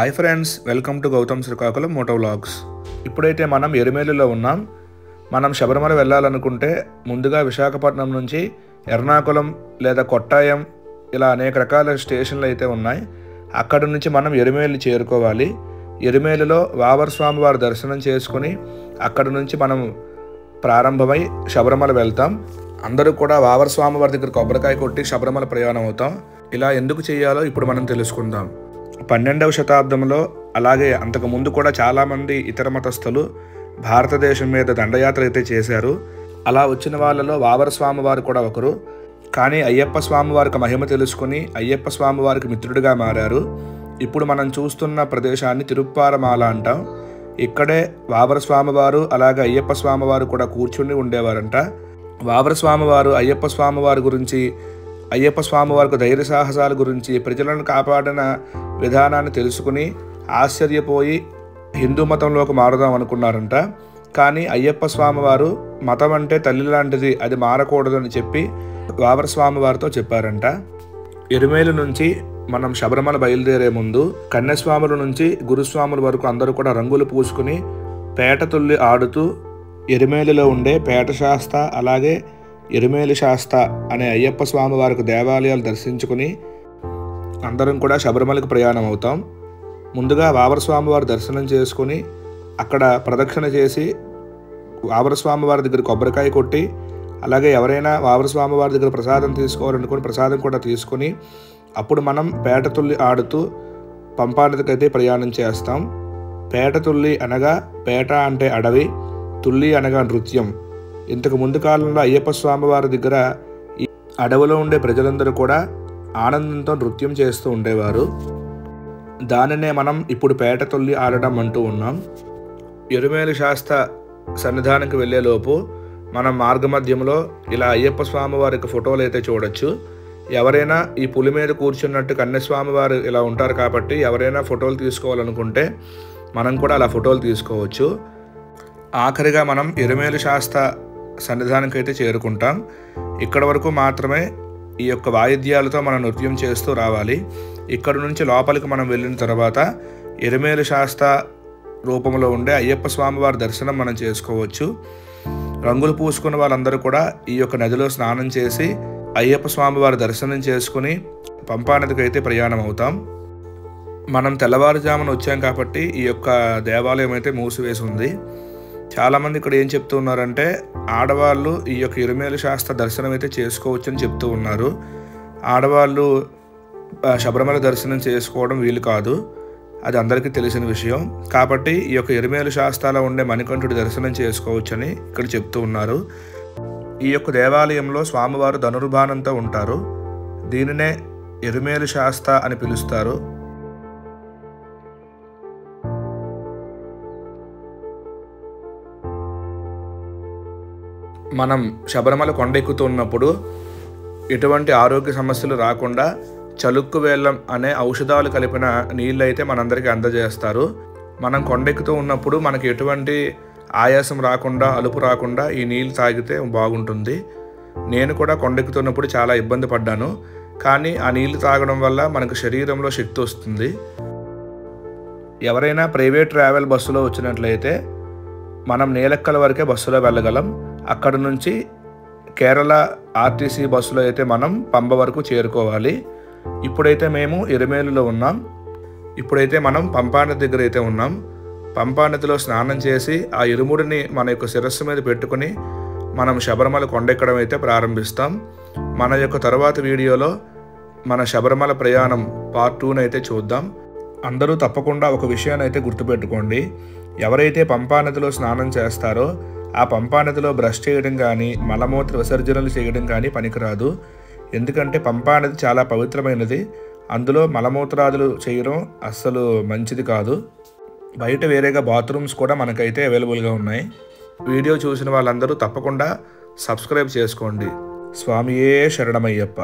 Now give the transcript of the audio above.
Hi friends, welcome to Gautam Srikakulam moto vlogs. ఇప్పుడైతే మనం ఎరిమేలిలో ఉన్నాం. మనం శబరిమల వెళ్ళాలనుకుంటే ముందుగా విశాఖపట్నం నుంచి ఎర్నాకుళం లేదా కొట్టాయం ఇలా అనేక రకాల స్టేషన్లు అయితే ఉన్నాయి. అక్కడ నుంచి మనం ఎరిమేలి చేరుకోవాలి. ఎరిమేలిలో వావర్ స్వామి వారి దర్శనం చేసుకుని అక్కడ నుంచి మనం ప్రారంభమై శబరిమల వెళ్తాం. అందరూ కూడా వావర్ స్వామి వారి దగ్గర కొబ్బరికాయ కొట్టి శబరిమల ప్రయాణం అవుతాం. ఇలా ఎందుకు చేయాలో ఇప్పుడు మనం తెలుసుకుందాం. 12వ శతాబ్దంలో అలాగే అంతకుముందు కూడా చాలామంది ఇతర మతస్థులు భారతదేశం మీద దండయాత్ర అయితే చేశారు. అలా వచ్చిన వాళ్ళలో వావర స్వామి వారు కూడా ఒకరు. కానీ అయ్యప్ప స్వామి వారికి మహిమ తెలుసుకుని అయ్యప్ప స్వామి వారికి మిత్రుడిగా మారారు. ఇప్పుడు మనం చూస్తున్న ప్రదేశాన్ని తిరుప్పారమాల అంటాం. ఇక్కడే వావర స్వామి వారు అలాగే అయ్యప్ప స్వామి వారు కూడా కూర్చుని ఉండేవారంట. వావర స్వామి వారు అయ్యప్ప స్వామి వారి గురించి, అయ్యప్ప స్వామి వారికి ధైర్య సాహసాల గురించి, ప్రజలను కాపాడిన విధానాన్ని తెలుసుకుని ఆశ్చర్యపోయి హిందూ మతంలోకి మారుదాం అనుకున్నారంట. కానీ అయ్యప్ప స్వామి వారు మతం అంటే తల్లి లాంటిది, అది మారకూడదని చెప్పి వావర స్వామి వారితో చెప్పారంట. ఎరిమేలు నుంచి మనం శబరిమల బయలుదేరే ముందు కన్యస్వాముల నుంచి గురుస్వాముల వరకు అందరూ కూడా రంగులు పూసుకుని పేట తుల్లి ఆడుతూ ఎరిమేలిలో ఉండే పేట శాస్త అలాగే ఎరిమేలి శాస్త అనే అయ్యప్ప స్వామి వారికి దేవాలయాలు దర్శించుకుని అందరం కూడా శబరిమలకు ప్రయాణం అవుతాం. ముందుగా వావర స్వామి వారి దర్శనం చేసుకుని అక్కడ ప్రదక్షిణ చేసి వావర స్వామి వారి దగ్గర కొబ్బరికాయ కొట్టి, అలాగే ఎవరైనా వావర స్వామి వారి దగ్గర ప్రసాదం తీసుకోవాలనుకుని ప్రసాదం కూడా తీసుకుని అప్పుడు మనం పేట తుల్లి ఆడుతూ పంపానదికి అయితే ప్రయాణం చేస్తాం. పేట తుల్లి అనగా పేట అంటే అడవి, తుల్లి అనగా నృత్యం. ఇంతకు ముందు కాలంలో అయ్యప్ప స్వామి వారి దగ్గర ఈ అడవిలో ఉండే ప్రజలందరూ కూడా ఆనందంతో నృత్యం చేస్తూ ఉండేవారు. దానినే మనం ఇప్పుడు పేట తుల్లి ఆడడం అంటూ ఉన్నాం. ఎరిమేలి శాస్త సన్నిధానానికి వెళ్ళేలోపు మనం మార్గమధ్యంలో ఇలా అయ్యప్ప స్వామి వారికి ఫోటోలు అయితే చూడొచ్చు. ఎవరైనా ఈ పులి మీద కూర్చున్నట్టు కన్యస్వామి వారు ఇలా ఉంటారు కాబట్టి ఎవరైనా ఫోటోలు తీసుకోవాలనుకుంటే మనం కూడా అలా ఫోటోలు తీసుకోవచ్చు. ఆఖరిగా మనం ఎరిమేలి శాస్త సన్నిధానానికి అయితే చేరుకుంటాం. ఇక్కడ వరకు మాత్రమే ఈ యొక్క వాయిద్యాలతో మనం నృత్యం చేస్తూ రావాలి. ఇక్కడ నుంచి లోపలికి మనం వెళ్ళిన తర్వాత ఎరిమేలి శాస్త రూపంలో ఉండే అయ్యప్ప స్వామి వారి దర్శనం మనం చేసుకోవచ్చు. రంగులు పూసుకున్న వాళ్ళందరూ కూడా ఈ యొక్క నదిలో స్నానం చేసి అయ్యప్ప స్వామి వారి దర్శనం చేసుకుని పంపానదికి అయితే ప్రయాణం అవుతాం. మనం తెల్లవారుజామున వచ్చాం కాబట్టి ఈ యొక్క దేవాలయం అయితే మూసివేసి ఉంది. చాలామంది ఇక్కడ ఏం చెప్తూ ఉన్నారంటే ఆడవాళ్ళు ఈ యొక్క ఎరిమేలి శాస్త్ర దర్శనం అయితే చేసుకోవచ్చు అని చెప్తూ ఉన్నారు. ఆడవాళ్ళు శబరిమల దర్శనం చేసుకోవడం వీలు కాదు, అది అందరికీ తెలిసిన విషయం. కాబట్టి ఈ యొక్క ఎరిమేలి శాస్త్రాలో ఉండే మణికంఠుడి దర్శనం చేసుకోవచ్చని ఇక్కడ చెప్తూ ఉన్నారు. ఈ యొక్క దేవాలయంలో స్వామివారు ధనుర్బాణంతో ఉంటారు. దీనినే ఎరిమేలి శాస్త్ర అని పిలుస్తారు. మనం శబరిమల కొండెక్కుతున్నప్పుడు ఎటువంటి ఆరోగ్య సమస్యలు రాకుండా చలుక్కు వేళ్ళం అనే ఔషధాలు కలిపిన నీళ్ళు అయితే మనందరికీ అందజేస్తారు. మనం కొండెక్కుతూ ఉన్నప్పుడు మనకి ఎటువంటి ఆయాసం రాకుండా, అలుపు రాకుండా ఈ నీళ్ళు తాగితే బాగుంటుంది. నేను కూడా కొండెక్కుతున్నప్పుడు చాలా ఇబ్బంది పడ్డాను, కానీ ఆ నీళ్లు తాగడం వల్ల మనకు శరీరంలో శక్తి వస్తుంది. ఎవరైనా ప్రైవేట్ ట్రావెల్ బస్సులో వచ్చినట్లయితే మనం నీలక్కల వరకే బస్సులో వెళ్ళగలం. అక్కడ నుంచి కేరళ ఆర్టీసీ బస్సులో అయితే మనం పంబ వరకు చేరుకోవాలి. ఇప్పుడైతే మేము ఎరిమేలులో ఉన్నాం. ఇప్పుడైతే మనం పంపానది దగ్గర అయితే ఉన్నాం. పంపానదిలో స్నానం చేసి ఆ ఇరుముడిని మన యొక్క శిరస్సు మీద పెట్టుకుని మనం శబరిమల కొండెక్కడం అయితే ప్రారంభిస్తాం. మన యొక్క తర్వాత వీడియోలో మన శబరిమల ప్రయాణం పార్ట్ 2 అయితే చూద్దాం. అందరూ తప్పకుండా ఒక విషయాన్ని అయితే గుర్తుపెట్టుకోండి. ఎవరైతే పంపానదిలో స్నానం చేస్తారో ఆ పంపానదిలో బ్రష్ చేయడం కానీ, మలమూత్ర విసర్జనలు చేయడం కానీ పనికిరాదు. ఎందుకంటే పంపానది చాలా పవిత్రమైనది. అందులో మలమూత్రాదులు చేయడం అస్సలు మంచిది కాదు. బయట వేరేగా బాత్రూమ్స్ కూడా మనకైతే అవైలబుల్గా ఉన్నాయి. వీడియో చూసిన వాళ్ళందరూ తప్పకుండా సబ్స్క్రైబ్ చేసుకోండి. స్వామియే శరణమయ్యప్ప.